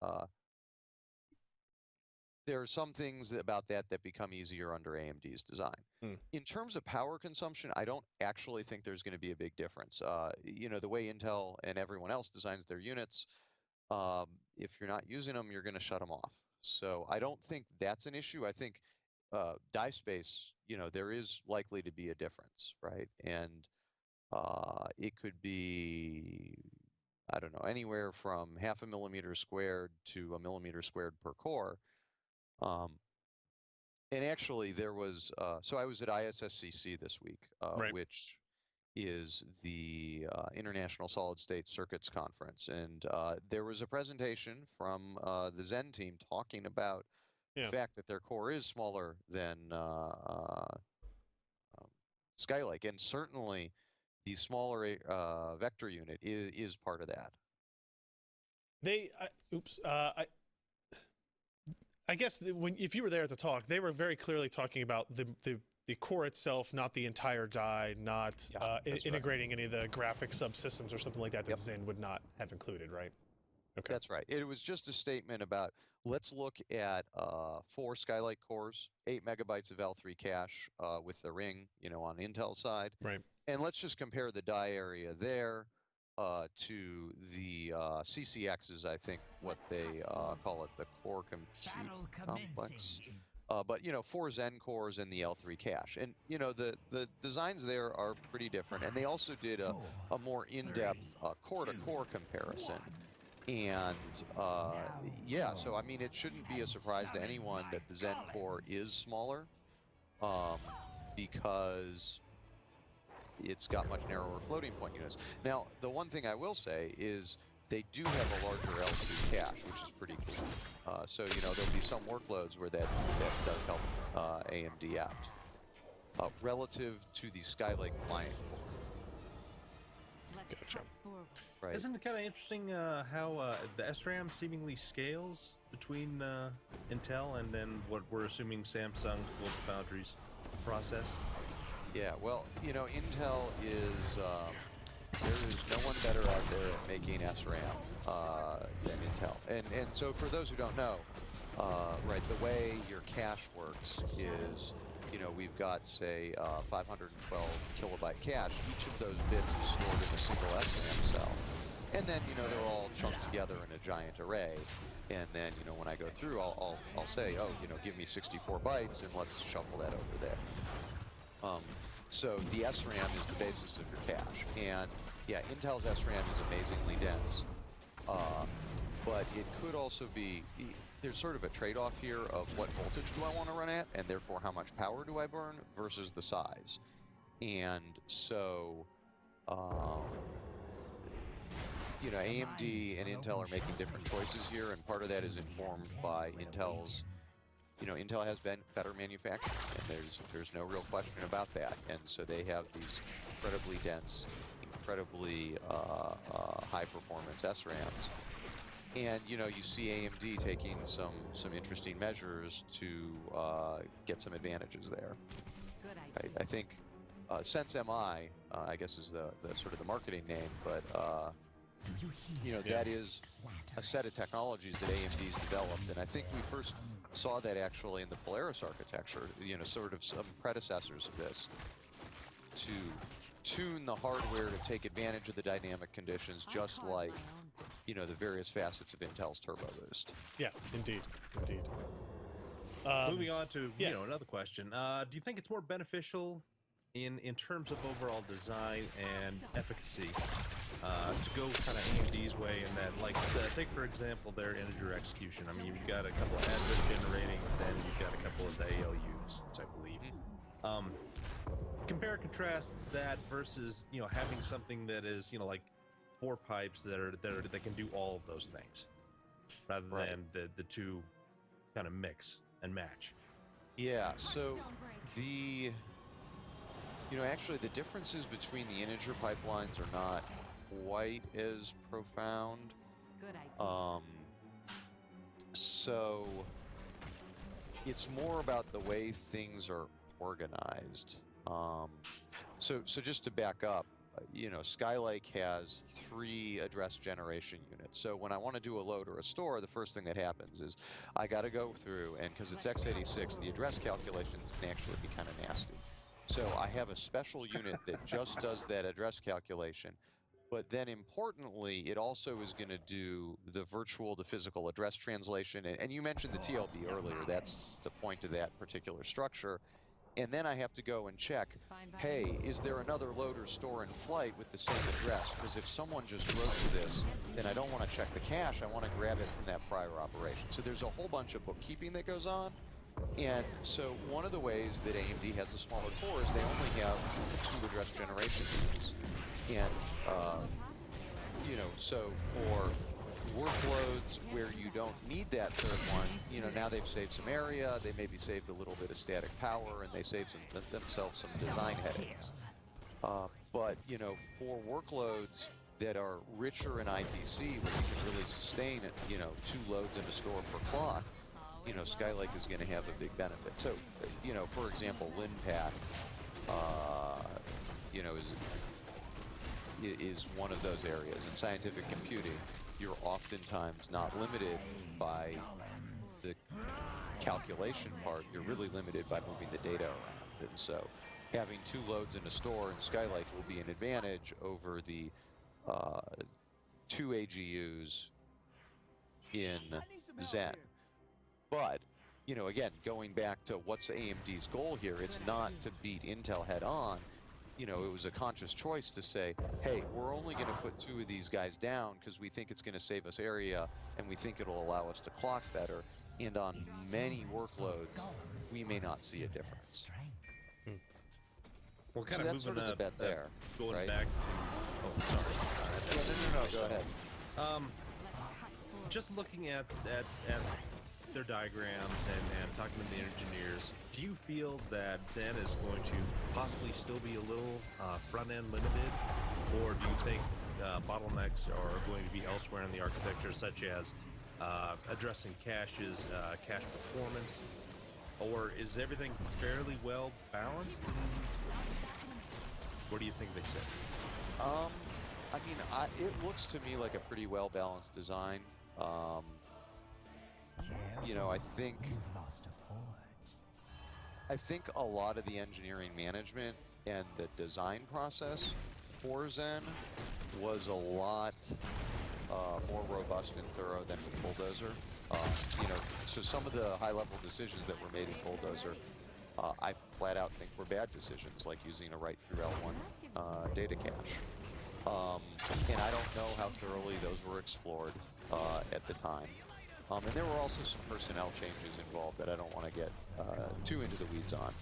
uh, there are some things about that become easier under AMD's design. Hmm. In terms of power consumption, I don't actually think there's going to be a big difference. The way Intel and everyone else designs their units, if you're not using them, you're going to shut them off. So I don't think that's an issue. I think die space, there is likely to be a difference, right? And it could be, I don't know, anywhere from half a millimeter squared to a millimeter squared per core. Um, and actually, so I was at ISSCC this week, Right. which is the International Solid State Circuits Conference. And there was a presentation from the Zen team talking about Yeah. the fact that their core is smaller than um, Skylake. And certainly the smaller vector unit is part of that. Oops. I guess if you were there at the talk, they were very clearly talking about the core itself, not the entire die, not Yeah, that's integrating any of the graphic subsystems or something like that Yep. Zen would not have included, right? Okay. That's right. It was just a statement about let's look at 4 Skylake cores, 8 MB of L3 cache with the ring, on Intel side, Right. and let's just compare the die area there to the CCX is, I think, what they call it, the core compute complex. But 4 Zen cores and the L3 cache, and the designs there are pretty different, and they also did a more in-depth core-to-core comparison. And yeah, so I mean, it shouldn't be a surprise to anyone that the Zen core is smaller because it's got much narrower floating point units. Now, the one thing I will say is they do have a larger L2 cache, which is pretty cool. So there'll be some workloads where that does help AMD out relative to the Skylake client core. Gotcha. Right. Isn't it kind of interesting how the SRAM seemingly scales between Intel and then what we're assuming Samsung GlobalFoundries process? Yeah, well, Intel is, there is no one better out there at making SRAM than Intel. And so for those who don't know, right, the way your cache works is, we've got, say, 512 kilobyte cache. Each of those bits is stored in a single SRAM cell. And then, they're all chunked together in a giant array. And then, when I go through, I'll say, oh, give me 64 bytes and let's shuffle that over there. So the SRAM is the basis of your cache. And yeah, Intel's SRAM is amazingly dense. But it could also be, there's sort of a trade-off here of what voltage do I want to run at, and therefore how much power do I burn versus the size. And so, AMD and Intel are making different choices here, and part of that is informed by Intel's, Intel has been better manufacturing, and there's no real question about that. And so they have these incredibly dense, incredibly high-performance SRAMs. And you see AMD taking some interesting measures to get some advantages there. Good Right? I think SenseMI, I guess, is the sort of the marketing name, but that is a set of technologies that AMD's developed, and I think we first saw that actually in the Polaris architecture. Sort of some predecessors of this to tune the hardware to take advantage of the dynamic conditions, just like the various facets of Intel's Turbo Boost. Yeah, indeed. Moving on to another question. Do you think it's more beneficial in terms of overall design and efficacy to go kind of AMD's way in that, like, take for example their integer execution. I mean, you've got a couple of address generating, then you've got a couple of the ALUs, I believe. Compare and contrast that versus having something that is like 4 pipes that can do all of those things, rather than the two kind of mix and match. Yeah. So actually the differences between the integer pipelines are not quite as profound. Good idea. So it's more about the way things are organized. So just to back up, Skylake has 3 address generation units. So when I want to do a load or a store, the first thing that happens is I got to go through, and because it's x86, the address calculations can actually be kind of nasty. So I have a special unit that just does that address calculation. But then importantly, it also is going to do the virtual to physical address translation. And you mentioned the TLB earlier. That's the point of that particular structure. And then I have to go and check, hey, is there another load or store in flight with the same address? Because if someone just wrote to this, then I don't want to check the cache. I want to grab it from that prior operation. So there's a whole bunch of bookkeeping that goes on. And so one of the ways that AMD has the smaller core is they only have 2 address generation units. And, so for workloads where you don't need that third one, now they've saved some area, they maybe saved a little bit of static power, and they saved themselves some design headaches. But, for workloads that are richer in IPC, where you can really sustain, 2 loads in a store per clock, Skylake is going to have a big benefit. So, for example, LinPack, is one of those areas. In scientific computing, you're oftentimes not limited by the calculation part. You're really limited by moving the data around. And so having 2 loads in a store in Skylake will be an advantage over the 2 AGUs in Zen. But, again, going back to what's AMD's goal here, it's not to beat Intel head on. It was a conscious choice to say, hey, we're only going to put 2 of these guys down because we think it's going to save us area and we think it'll allow us to clock better. And on many workloads, we may not see a difference. Well, kind so of that's moving sort of the bet there, going right? back to. Oh, sorry. No, go ahead. Just looking at their diagrams and talking to the engineers, do you feel that Zen is going to possibly still be a little front-end limited, or do you think bottlenecks are going to be elsewhere in the architecture, such as addressing caches, cache performance, or is everything fairly well balanced? What do you think they said? It looks to me like a pretty well-balanced design. I think a lot of the engineering management and the design process for Zen was a lot more robust and thorough than with Bulldozer. So some of the high-level decisions that were made in Bulldozer, I flat out think were bad decisions, like using a write-through L1 data cache. And I don't know how thoroughly those were explored at the time. And there were also some personnel changes involved that I don't want to get too into the weeds on.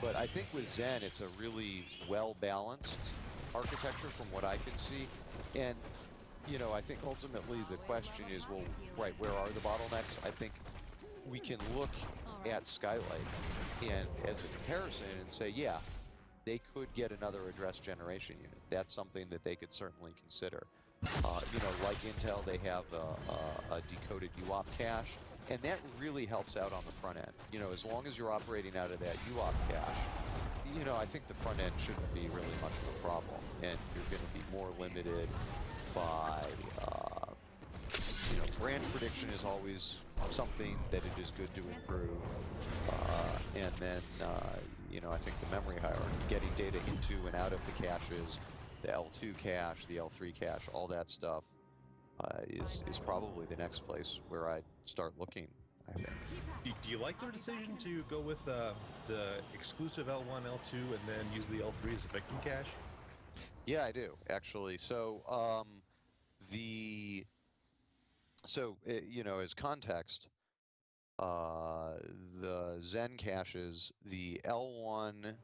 But I think with Zen, it's a really well-balanced architecture from what I can see. And, I think ultimately the question is, well, right, where are the bottlenecks? I think we can look at Skylake and as a comparison and say, yeah, they could get another address generation unit. That's something that they could certainly consider. Like Intel, they have a decoded UOP cache, and that really helps out on the front end. As long as you're operating out of that UOP cache, I think the front end shouldn't be really much of a problem, and you're going to be more limited by, brand prediction is always something that it is good to improve, and then, I think the memory hierarchy, getting data into and out of the caches, the L2 cache, the L3 cache, all that stuff is probably the next place where I'd start looking, I think. Do you like their decision to go with the exclusive L1, L2, and then use the L3 as a victim cache? Yeah, I do, actually. So, as context, the Zen caches, the L1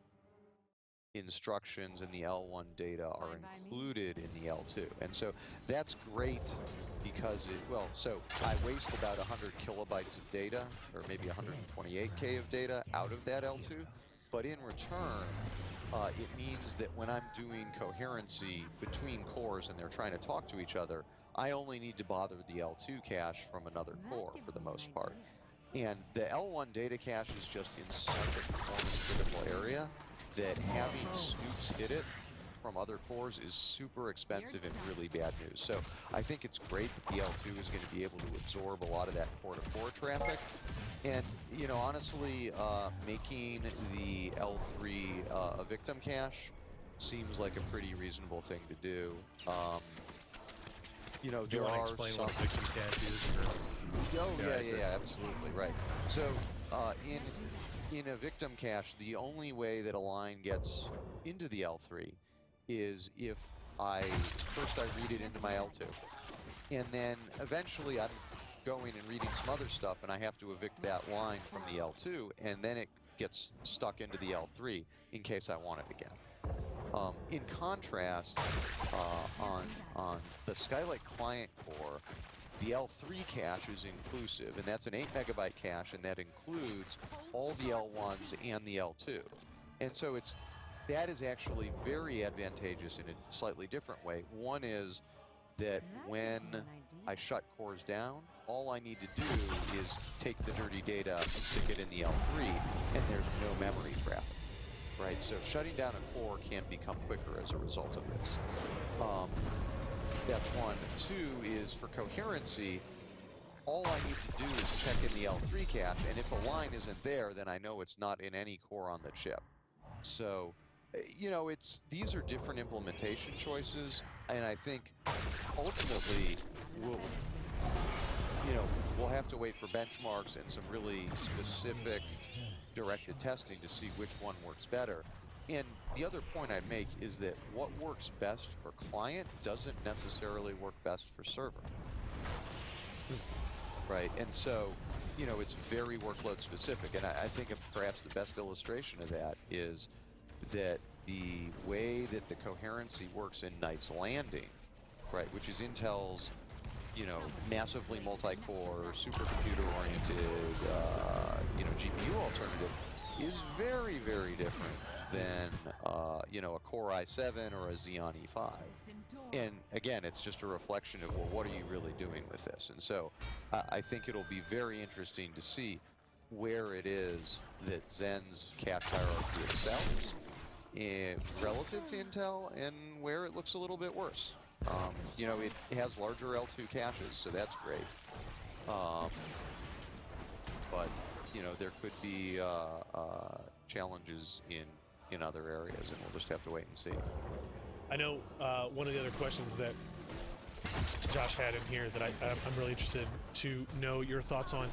instructions and the L1 data are included in the L2. And so that's great because I waste about 100 kilobytes of data, or maybe 128K of data out of that L2. But in return, it means that when I'm doing coherency between cores and they're trying to talk to each other, I only need to bother the L2 cache from another core for the most part. And the L1 data cache is just in such a performance critical area that having Snoops hit it from other cores is super expensive and really bad news. So I think it's great that the L2 is going to be able to absorb a lot of that core-to-core traffic. And, you know, honestly, making the L3 a victim cache seems like a pretty reasonable thing to do. You know, Do you there want to are explain some... what a victim cache is? Or... Oh, Yeah, I yeah, absolutely, right. So, in a victim cache, the only way that a line gets into the L3 is if first I read it into my L2. And then eventually I'm going and reading some other stuff, and I have to evict that line from the L2, and then it gets stuck into the L3 in case I want it again. In contrast, on the Skylight client core, the L3 cache is inclusive, and that's an 8 megabyte cache, and that includes all the L1s and the L2. And so that is actually very advantageous in a slightly different way. One is that when I shut cores down, all I need to do is take the dirty data and stick it in the L3, and there's no memory traffic. Right, so shutting down a core can become quicker as a result of this. That's one. Two is for coherency, all I need to do is check in the L3 cache, and if a line isn't there, then I know it's not in any core on the chip. So, you know, these are different implementation choices, and I think ultimately we'll have to wait for benchmarks and some really specific directed testing to see which one works better. And the other point I'd make is that what works best for client doesn't necessarily work best for server. Right, and so, you know, it's very workload specific, and I think perhaps the best illustration of that is that the way that the coherency works in Knight's Landing, right, which is Intel's, you know, massively multi-core, supercomputer-oriented, GPU alternative, is very, very different than, a Core i7 or a Xeon E5. And again, it's just a reflection of, well, what are you really doing with this? And so I think it'll be very interesting to see where it is that Zen's cache hierarchy excels relative to Intel, and where it looks a little bit worse. It has larger L2 caches, so that's great. But, you know, there could be challenges in other areas, and we'll just have to wait and see. I know one of the other questions that Josh had in here that I'm really interested to know your thoughts on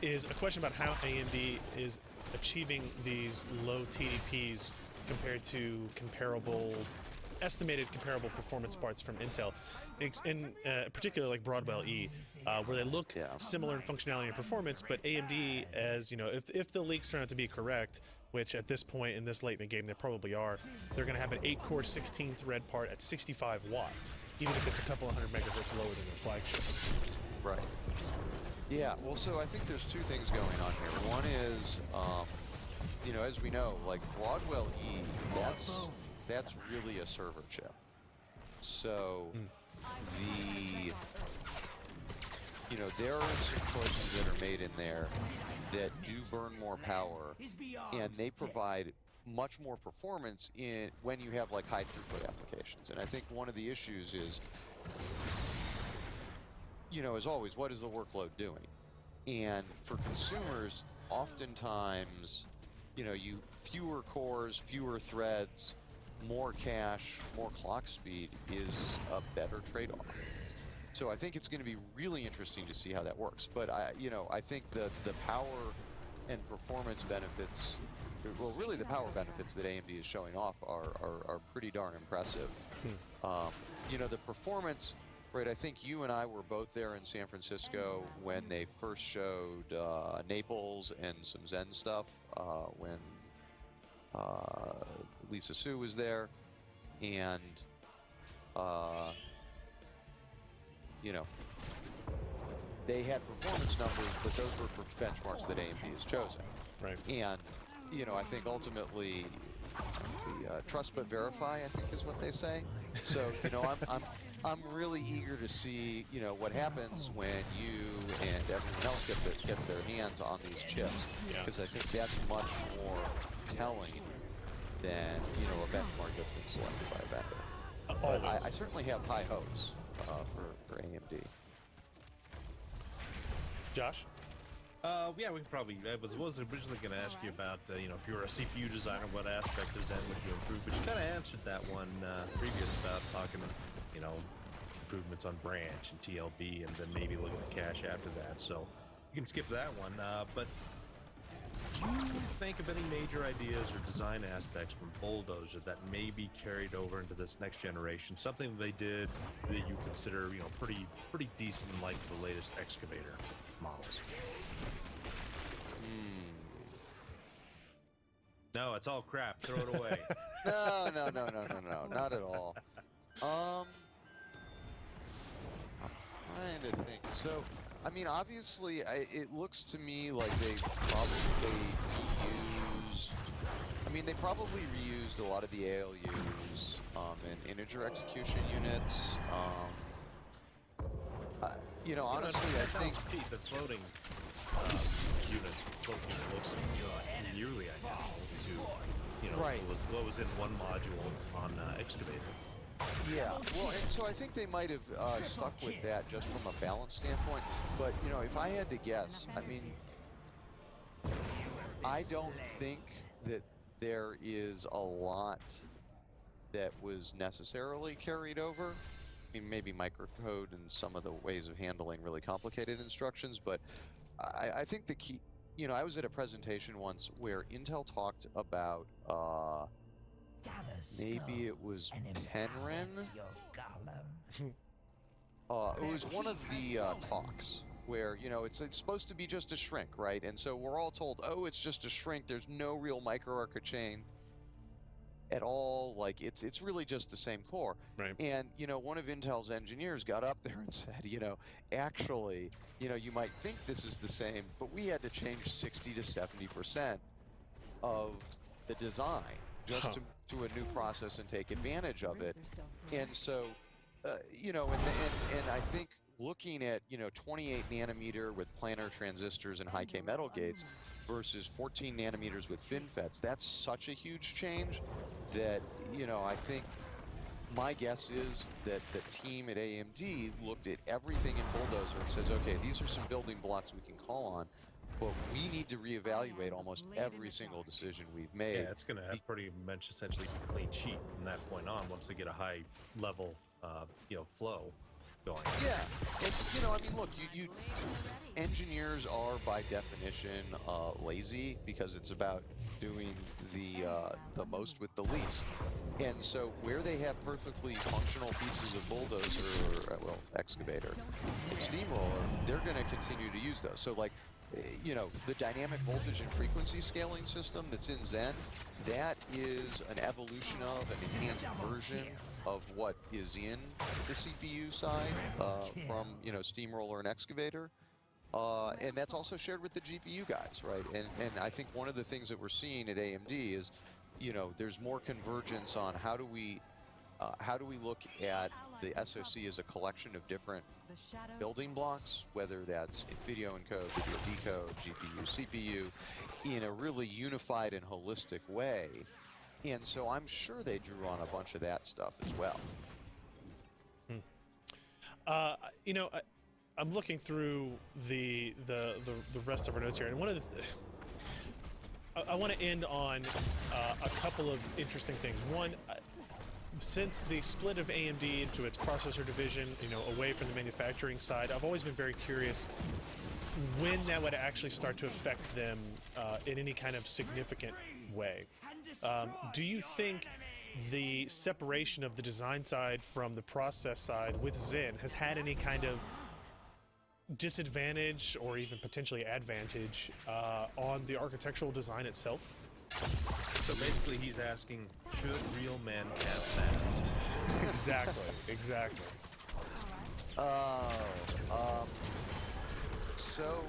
is a question about how AMD is achieving these low TDPs compared to estimated comparable performance parts from Intel, in particular like Broadwell E, where they look similar in functionality and performance, but AMD, as you know, if the leaks turn out to be correct, which at this point in this late in the game they probably are, they're going to have an 8-core 16-thread part at 65 watts, even if it's a couple of hundred megahertz lower than their flagships. Right. Yeah, well, so I think there's two things going on here. One is, as we know, like Broadwell E, that's really a server chip. So there are some choices that are made in there that do burn more power, and they provide much more performance when you have like high throughput applications. And I think one of the issues is, as always, what is the workload doing? And for consumers, oftentimes, fewer cores, fewer threads, more cache, more clock speed is a better trade-off. So I think it's going to be really interesting to see how that works. But I think the power and performance benefits, well, really the power benefits that AMD is showing off are pretty darn impressive. The performance, right? I think you and I were both there in San Francisco when they first showed Naples and some Zen stuff. When Lisa Su was there, and they had performance numbers, but those were for benchmarks that AMD has chosen. Right. And I think ultimately the trust but verify, I think, is what they say. So I'm really eager to see what happens when you and everyone else gets their hands on these chips, because I think that's much more telling than a benchmark that's been selected by a vendor. But Always. I certainly have high hopes for AMD. Josh? Yeah, we could probably. I was originally going to ask you about, if you were a CPU designer, what aspect of Zen would you improve? But you kind of answered that one previous about talking, improvements on branch and TLB, and then maybe look at the cache after that. So you can skip that one. But do you think of any major ideas or design aspects from Bulldozer that may be carried over into this next generation? Something they did that you consider, pretty decent, like the latest excavator models. No, it's all crap. Throw it away. No, not at all. I'm trying to think. So, I mean, obviously, it looks to me like they probably reused a lot of the ALUs and integer execution units. Honestly, I think the floating unit looks nearly identical to right. what was in one module on Excavator. Yeah, well, and so I think they might have stuck with that just from a balance standpoint. But if I had to guess, I mean, I don't think that there is a lot that was necessarily carried over. I mean, maybe microcode and some of the ways of handling really complicated instructions, but I think the key, I was at a presentation once where Intel talked about, maybe it was Penryn. It was one of the talks where, it's supposed to be just a shrink, right? And so we're all told, oh, it's just a shrink. There's no real microarch chain at all. Like it's really just the same core. Right. And one of Intel's engineers got up there and said, actually, you might think this is the same, but we had to change 60 to 70% of the design just to a new process and take advantage of it. And so, and I think looking at 28 nanometer with planar transistors and high K metal gates versus 14 nanometers with FinFETs, that's such a huge change that I think my guess is that the team at AMD looked at everything in Bulldozer and says, okay, these are some building blocks we can call on, but we need to reevaluate almost every single decision we've made. Yeah, it's going to have pretty much essentially a clean sheet from that point on once they get a high level, flow going. Yeah, and I mean, look, you engineers are by definition lazy because it's about doing the most with the least. And so where they have perfectly functional pieces of Bulldozer or Excavator and Steamroller, they're going to continue to use those. So like, the dynamic voltage and frequency scaling system that's in Zen, that is an evolution of an enhanced version of what is in the CPU side from Steamroller and Excavator. And that's also shared with the GPU guys, right? And I think one of the things that we're seeing at AMD is, there's more convergence on how do we look at the SoC as a collection of different building blocks, whether that's video encode, video decode, GPU, CPU, in a really unified and holistic way. And so I'm sure they drew on a bunch of that stuff as well. I'm looking through the rest of our notes here, and one of the I want to end on a couple of interesting things. One, since the split of AMD into its processor division, away from the manufacturing side, I've always been very curious when that would actually start to affect them in any kind of significant way. Do you think the separation of the design side from the process side with Zen has had any kind of disadvantage or even potentially advantage on the architectural design itself? So basically he's asking, should real men have that? Exactly. So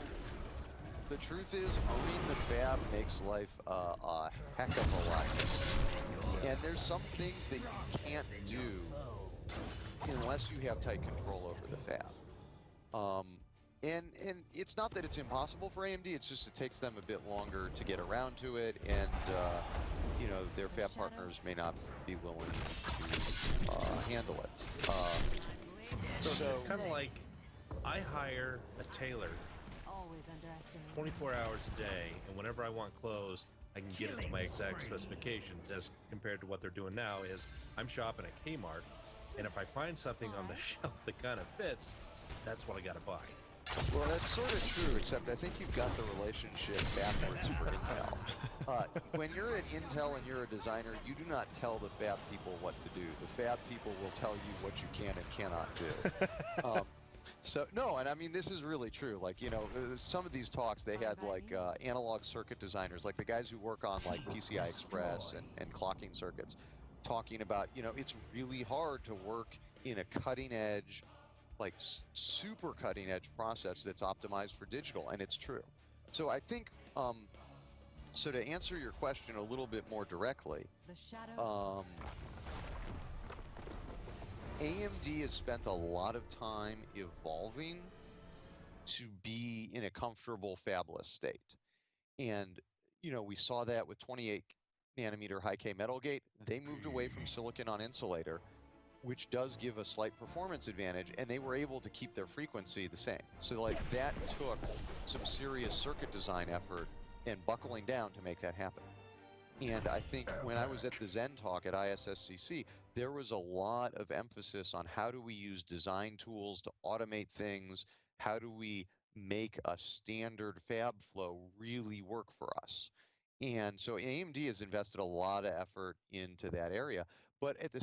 the truth is, owning the fab makes life a heck of a lot easier. And there's some things that you can't do unless you have tight control over the fab. And it's not that it's impossible for AMD, it's just it takes them a bit longer to get around to it, and you know, their fab partners may not be willing to handle it. So it's So- kind of like I hire a tailor Always underestimate. 24 hours a day, and whenever I want clothes, I can get it to my exact specifications. As compared to what they're doing now, is I'm shopping at Kmart, and if I find something on the shelf that kind of fits, that's what I gotta buy. Well, that's sort of true, except I think you've got the relationship backwards for Intel. When you're at Intel and you're a designer, you do not tell the fab people what to do. The fab people will tell you what you can and cannot do. So, no, and I mean, this is really true. Like, you know, some of these talks, they had, like, analog circuit designers, like the guys who work on, like, PCI Express and clocking circuits, talking about, you know, it's really hard to work in a cutting-edge, like super cutting edge process that's optimized for digital, and it's true. So I think so to answer your question a little bit more directly, The shadows. AMD has spent a lot of time evolving to be in a comfortable fabless state, and you know, we saw that with 28 nanometer high K metal gate. They moved away from silicon on insulator, which does give a slight performance advantage, and they were able to keep their frequency the same. So like that took some serious circuit design effort and buckling down to make that happen. And I think when I was at the Zen talk at ISSCC, there was a lot of emphasis on how do we use design tools to automate things, how do we make a standard fab flow really work for us. And so AMD has invested a lot of effort into that area, but at the